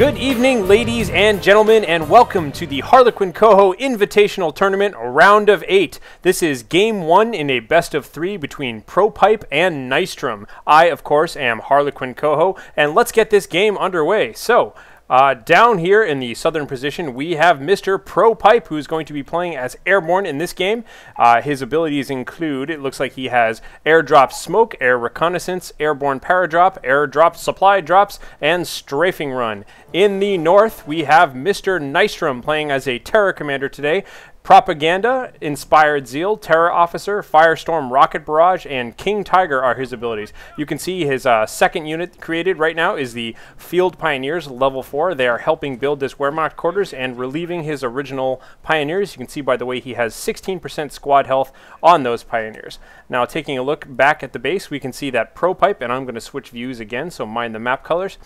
Good evening, ladies and gentlemen, and welcome to the HarlequinCoHO Invitational Tournament Round of 8. This is Game 1 in a best of 3 between ProPipe and Nystrom. I, of course, am HarlequinCoHO, and let's get this game underway. So, down here in the southern position, we have Mr. ProPipe, who's going to be playing as Airborne in this game. His abilities include, it looks like he has Airdrop Smoke, Air Reconnaissance, Airborne Paradrop, Airdrop Supply Drops, and Strafing Run. In the north, we have Mr. Nystrom playing as a Terror Commander today. Propaganda, Inspired Zeal, Terror Officer, Firestorm Rocket Barrage, and King Tiger are his abilities. You can see his second unit created right now is the Field Pioneers, level 4. They are helping build this Wehrmacht quarters and relieving his original Pioneers. You can see by the way he has 16% squad health on those Pioneers. Now taking a look back at the base, we can see that ProPipe, and I'm going to switch views again, so mind the map colors.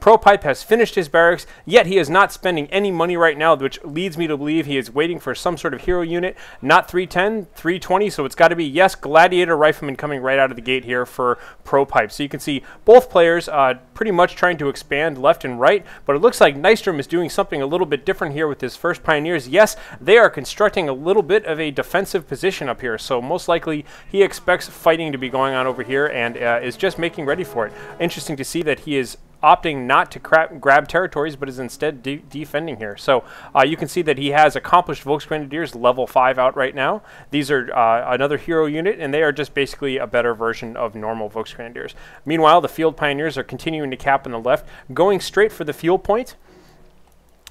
ProPipe has finished his barracks, yet he is not spending any money right now, which leads me to believe he is waiting for some sort of hero unit. Not 310, 320, so it's got to be, yes, Gladiator Rifleman coming right out of the gate here for ProPipe. So you can see both players pretty much trying to expand left and right, but it looks like Nystrom is doing something a little bit different here with his first Pioneers. Yes, they are constructing a little bit of a defensive position up here, so most likely he expects fighting to be going on over here and is just making ready for it. Interesting to see that he is opting not to grab territories, but is instead defending here. So you can see that he has accomplished Volksgrenadiers level 5 out right now. These are another hero unit, and they are just basically a better version of normal Volksgrenadiers. Meanwhile, the Field Pioneers are continuing to cap on the left, going straight for the fuel point.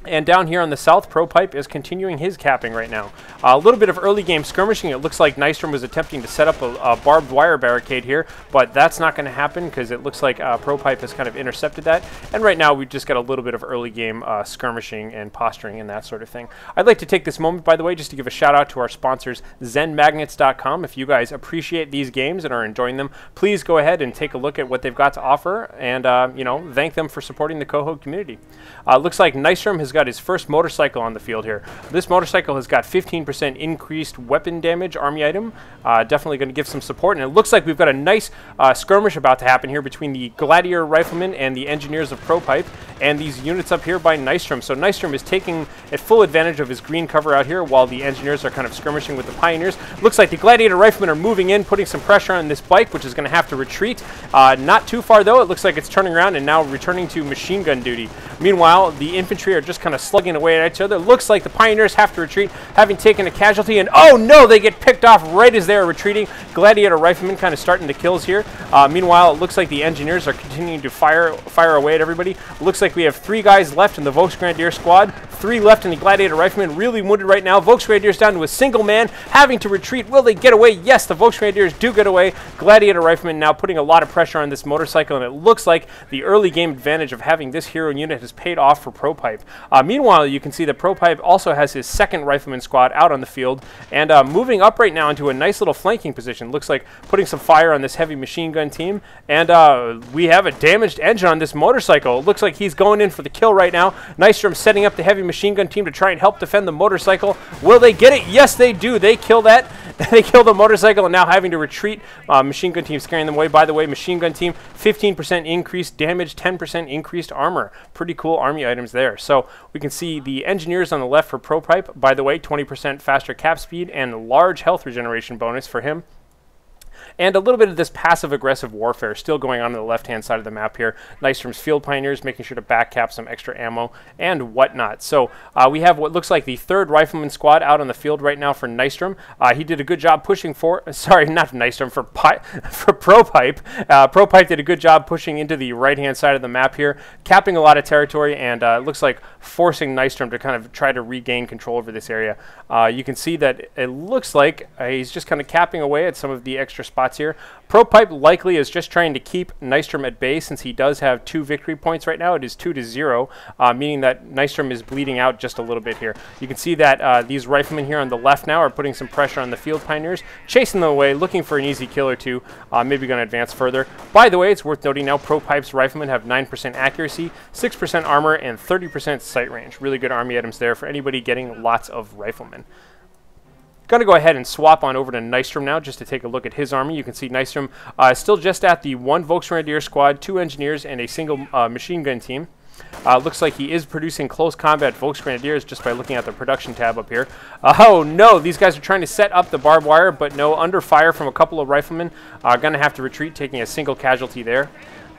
And down here on the south, ProPipe is continuing his capping right now. A little bit of early game skirmishing. It looks like Nystrom was attempting to set up a barbed wire barricade here, but that's not going to happen because it looks like ProPipe has kind of intercepted that. And right now we've just got a little bit of early game skirmishing and posturing and that sort of thing. I'd like to take this moment, by the way, just to give a shout out to our sponsors, ZenMagnets.com. If you guys appreciate these games and are enjoying them, please go ahead and take a look at what they've got to offer and, you know, thank them for supporting the Coho community. Looks like Nystrom has got his first motorcycle on the field here. This motorcycle has got 15% increased weapon damage, army item. Definitely going to give some support, and it looks like we've got a nice skirmish about to happen here between the Gladiator Riflemen and the Engineers of ProPipe, and these units up here by Nystrom. So Nystrom is taking full advantage of his green cover out here while the Engineers are kind of skirmishing with the Pioneers. Looks like the Gladiator Riflemen are moving in, putting some pressure on this bike, which is going to have to retreat. Not too far though. It looks like it's turning around and now returning to machine gun duty. Meanwhile, the infantry are just kind of slugging away at each other. Looks like the Pioneers have to retreat, having taken a casualty, and oh no, they get picked off right as they are retreating. Gladiator Riflemen kind of starting the kills here. Meanwhile, it looks like the Engineers are continuing to fire away at everybody. Looks like we have 3 guys left in the Volksgrenadier squad, 3 left in the Gladiator Riflemen, really wounded right now. Volksgrenadiers down to a single man, having to retreat. Will they get away? Yes, the Volksgrenadiers do get away. Gladiator Riflemen now putting a lot of pressure on this motorcycle, and it looks like the early game advantage of having this hero unit has paid off for ProPipe. Meanwhile, you can see that ProPipe also has his second Rifleman squad out on the field and moving up right now into a nice little flanking position. Looks like putting some fire on this heavy machine gun team, and we have a damaged engine on this motorcycle. It looks like he's going in for the kill right now. Nystrom setting up the heavy machine gun team to try and help defend the motorcycle. Will they get it? Yes, they do. They kill that. They kill the motorcycle and now having to retreat. Machine gun team scaring them away. By the way, machine gun team, 15% increased damage, 10% increased armor. Pretty cool army items there. So we can see the Engineers on the left for ProPipe. By the way, 20% faster cap speed and large health regeneration bonus for him. And a little bit of this passive-aggressive warfare still going on the left-hand side of the map here. Nystrom's Field Pioneers making sure to back cap some extra ammo and whatnot. So we have what looks like the 3rd Rifleman squad out on the field right now for Nystrom. He did a good job pushing for, sorry, not Nystrom, for ProPipe. ProPipe did a good job pushing into the right-hand side of the map here, capping a lot of territory, and it looks like forcing Nystrom to kind of try to regain control over this area. You can see that it looks like he's just kind of capping away at some of the extra spots here. ProPipe likely is just trying to keep Nystrom at bay since he does have 2 victory points right now. It is 2-0, meaning that Nystrom is bleeding out just a little bit here. You can see that these riflemen here on the left now are putting some pressure on the Field Pioneers, chasing them away, looking for an easy kill or two, maybe going to advance further. By the way, it's worth noting now ProPipe's riflemen have 9% accuracy, 6% armor, and 30% sight range. Really good army items there for anybody getting lots of riflemen. Going to go ahead and swap on over to Nystrom now just to take a look at his army. You can see Nystrom still just at the 1 Volksgrenadier squad, 2 engineers, and a single machine gun team. Looks like he is producing close combat Volksgrenadiers just by looking at the production tab up here. Oh no, these guys are trying to set up the barbed wire, but no, under fire from a couple of riflemen. Gonna have to retreat, taking a single casualty there.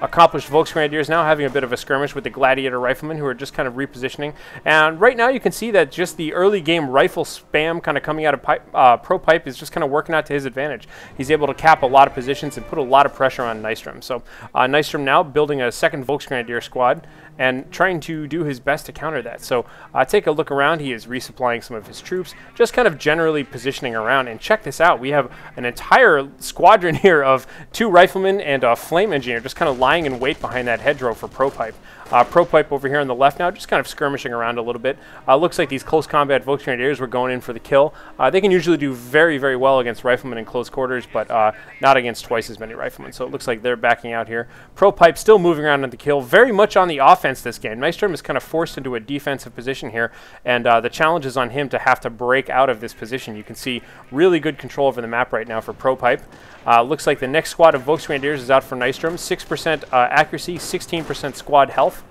Accomplished Volksgrenadiers now having a bit of a skirmish with the Gladiator riflemen, who are just kind of repositioning. And right now you can see that just the early game rifle spam kind of coming out of ProPipe is just kind of working out to his advantage. He's able to cap a lot of positions and put a lot of pressure on Nystrom. So Nystrom now building a second Volksgrenadier squad and trying to do his best to counter that. So take a look around. He is resupplying some of his troops, just kind of generally positioning around. And check this out. We have an entire squadron here of 2 riflemen and a flame engineer just kind of lying in wait behind that hedgerow for ProPipe. ProPipe over here on the left now, just kind of skirmishing around a little bit. Looks like these close combat Volksgrenadiers were going in for the kill. They can usually do very, very well against riflemen in close quarters, but not against twice as many riflemen. So it looks like they're backing out here. ProPipe still moving around on the kill, very much on the offense this game. Nystrom is kind of forced into a defensive position here, and the challenge is on him to have to break out of this position. You can see really good control over the map right now for ProPipe. Looks like the next squad of Volksgrenadiers is out for Nystrom. 6% accuracy, 16% squad health.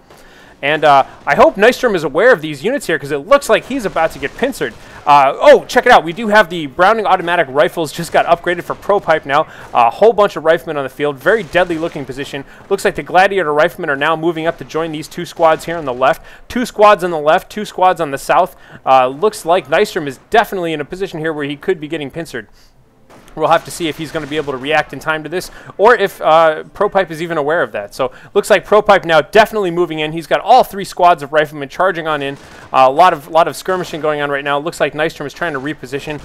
And I hope Nystrom is aware of these units here, because it looks like he's about to get pincered. Oh, check it out. We do have the Browning automatic rifles just got upgraded for ProPipe now. A whole bunch of riflemen on the field. Very deadly looking position. Looks like the Gladiator riflemen are now moving up to join these 2 squads here on the left. 2 squads on the left, 2 squads on the south. Looks like Nystrom is definitely in a position here where he could be getting pincered. We'll have to see if he's going to be able to react in time to this, or if ProPipe is even aware of that. So looks like ProPipe now definitely moving in. He's got all 3 squads of riflemen charging on in. A lot of skirmishing going on right now. Looks like Nystrom is trying to reposition,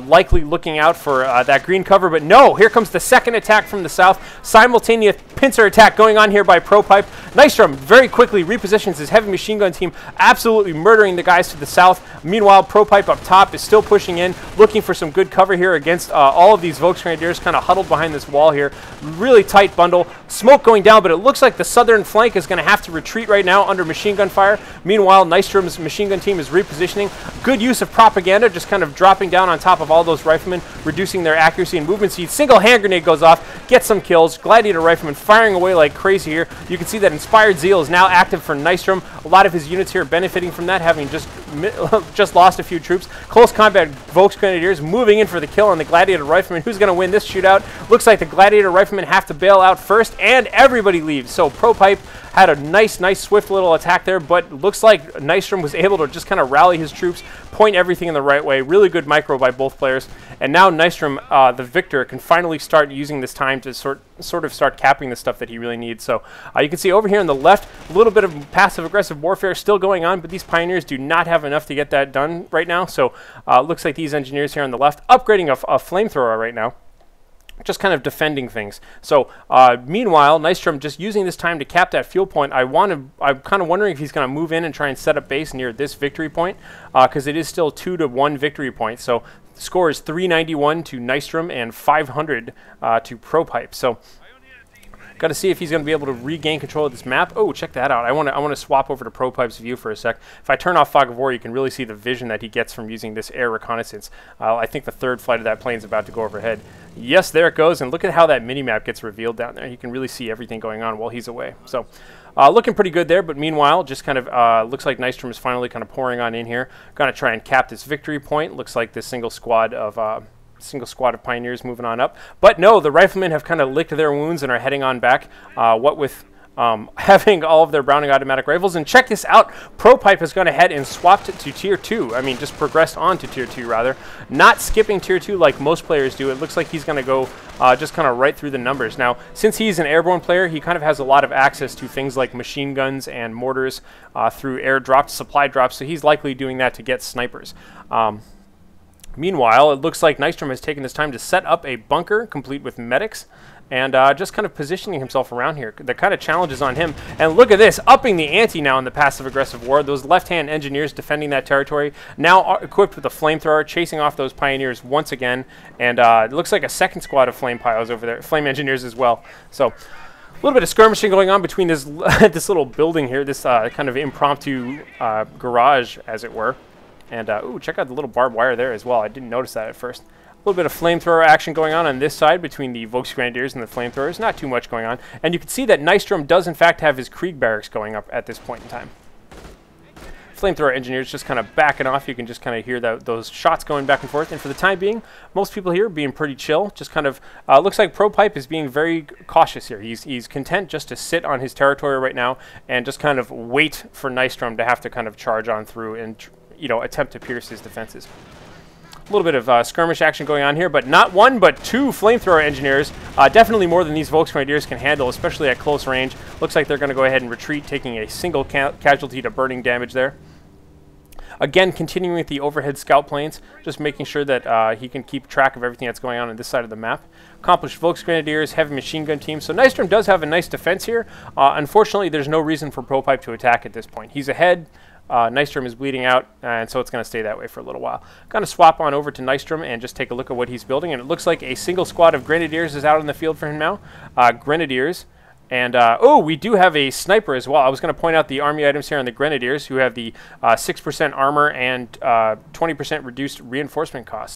likely looking out for that green cover. But no, here comes the second attack from the south. Simultaneous pincer attack going on here by ProPipe. Nystrom very quickly repositions his heavy machine gun team, absolutely murdering the guys to the south. Meanwhile, ProPipe up top is still pushing in, looking for some good cover here against all of these Volksgrenadiers kind of huddled behind this wall here. Really tight bundle. Smoke going down, but it looks like the southern flank is going to have to retreat right now under machine gun fire. Meanwhile, Nystrom's machine gun team is repositioning. Good use of propaganda, just kind of dropping down on top of all those riflemen, reducing their accuracy and movement speed. Single hand grenade goes off, gets some kills. Gladiator riflemen firing away like crazy here. You can see that Inspired Zeal is now active for Nystrom. A lot of his units here benefiting from that, having just lost a few troops. Close combat Volksgrenadiers moving in for the kill on the Gladiator riflemen. Who's going to win this shootout? Looks like the Gladiator riflemen have to bail out first, and everybody leaves. So ProPipe had a nice, swift little attack there, but looks like Nystrom was able to just kind of rally his troops, point everything in the right way. Really good micro by both players. And now Nystrom, the victor, can finally start using this time to sort of start capping the stuff that he really needs. So you can see over here on the left, a little bit of passive-aggressive warfare still going on, but these Pioneers do not have enough to get that done right now. So looks like these engineers here on the left upgrading a flamethrower right now, just kind of defending things. So meanwhile, Nystrom just using this time to cap that fuel point. I'm kind of wondering if he's going to move in and try and set up base near this victory point, because it is still 2-1 victory point. So the score is 391 to Nystrom and 500 to ProPipe. So got to see if he's going to be able to regain control of this map. Oh, check that out. I want to swap over to ProPipe's view for a sec. If I turn off Fog of War, you can really see the vision that he gets from using this air reconnaissance. I think the 3rd flight of that plane is about to go overhead. Yes, there it goes, and look at how that mini-map gets revealed down there. You can really see everything going on while he's away. So looking pretty good there, but meanwhile, just kind of looks like Nystrom is finally kind of pouring on in here. Going to try and cap this victory point. Looks like this single squad of Pioneers moving on up. But no, the riflemen have kind of licked their wounds and are heading on back, what with having all of their Browning automatic rifles. And check this out. ProPipe has gone ahead and swapped it to Tier 2. I mean, just progressed on to Tier 2, rather. Not skipping Tier 2 like most players do. It looks like he's going to go just kind of right through the numbers. Now, since he's an airborne player, he kind of has a lot of access to things like machine guns and mortars through airdrops, supply drops, so he's likely doing that to get snipers. Meanwhile, it looks like Nystrom has taken this time to set up a bunker complete with medics and just kind of positioning himself around here. The kind of challenge is on him. And look at this, upping the ante now in the passive-aggressive war. Those left-hand engineers defending that territory now equipped with a flamethrower, chasing off those Pioneers once again. And it looks like a second squad of flame piles over there, flame engineers as well. So a little bit of skirmishing going on between this this little building here, this kind of impromptu garage, as it were. And ooh, check out the little barbed wire there as well. I didn't notice that at first. little bit of flamethrower action going on this side between the Volksgrenadiers and the flamethrowers. Not too much going on. And you can see that Nystrom does in fact have his Krieg barracks going up at this point in time. Flamethrower engineers just kind of backing off. You can just kind of hear those shots going back and forth. And for the time being, most people here being pretty chill. Just kind of looks like ProPipe is being very cautious here. He's content just to sit on his territory right now and just kind of wait for Nystrom to have to kind of charge on through and attempt to pierce his defenses. A little bit of skirmish action going on here, but not one but two flamethrower engineers. Definitely more than these Volksgrenadiers can handle, especially at close range. Looks like they're going to go ahead and retreat, taking a single casualty to burning damage there. Again, continuing with the overhead scout planes, just making sure that he can keep track of everything that's going on this side of the map. Accomplished Volksgrenadiers, heavy machine gun team. So Nystrom does have a nice defense here. Unfortunately, there's no reason for ProPipe to attack at this point. He's ahead. Nystrom is bleeding out, and so it's going to stay that way for a little while. Going to swap on over to Nystrom and just take a look at what he's building. And it looks like a single squad of Grenadiers is out in the field for him now. Grenadiers. And, oh, we do have a sniper as well. I was going to point out the army items here on the Grenadiers, who have the 6% armor and 20% reduced reinforcement cost.